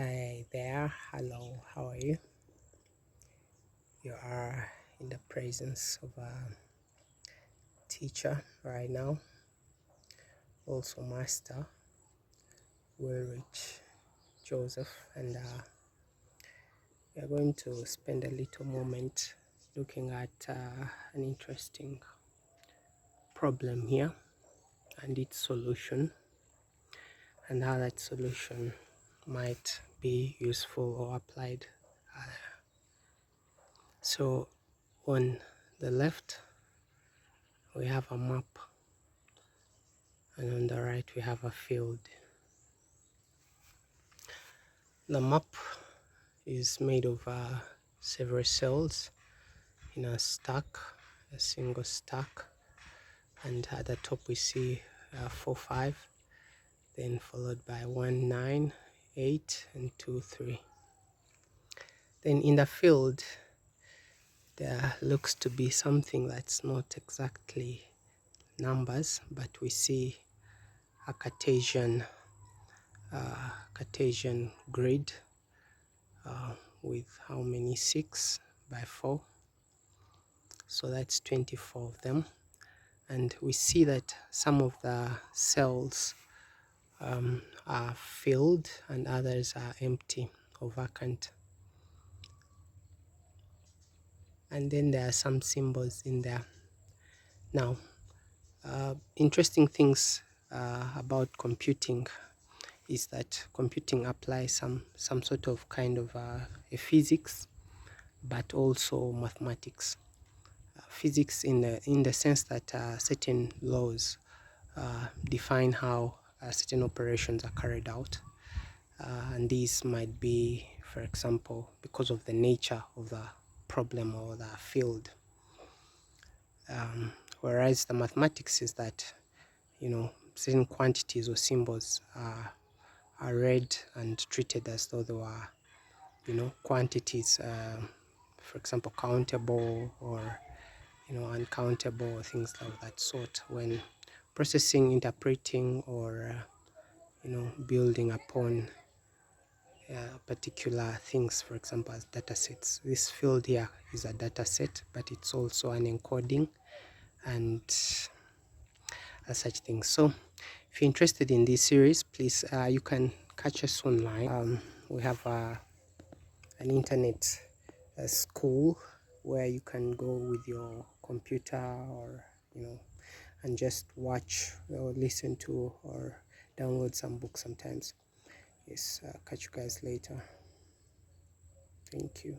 Hi there, hello, how are you? You are in the presence of a teacher right now, also Master Willrich Joseph, and we are going to spend a little moment looking at an interesting problem here and its solution, and how that solution might be useful or applied. So on the left we have a map, and on the right we have a field. The map is made of several cells in a stack, a single stack, and at the top we see 4 5, then followed by 1 9 8 and 2 3. Then in the field there looks to be something that's not exactly numbers, but we see a Cartesian grid with how many? 6 by 4, so that's 24 of them. And we see that some of the cells are filled and others are empty or vacant. And then there are some symbols in there. Now, interesting things about computing is that computing applies some sort of kind of a physics, but also mathematics. Physics in the sense that certain laws define how certain operations are carried out, and these might be, for example, because of the nature of the problem or the field. Whereas the mathematics is that, certain quantities or symbols are read and treated as though they were, quantities, for example, countable or uncountable, or things like that sort, when processing, interpreting, or building upon particular things, for example, as data sets. This field here is a data set, but it's also an encoding and such things. So if you're interested in this series, please you can catch us online. We have an internet school where you can go with your computer, or and just watch or listen to or download some books sometimes. Yes, catch you guys later. Thank you.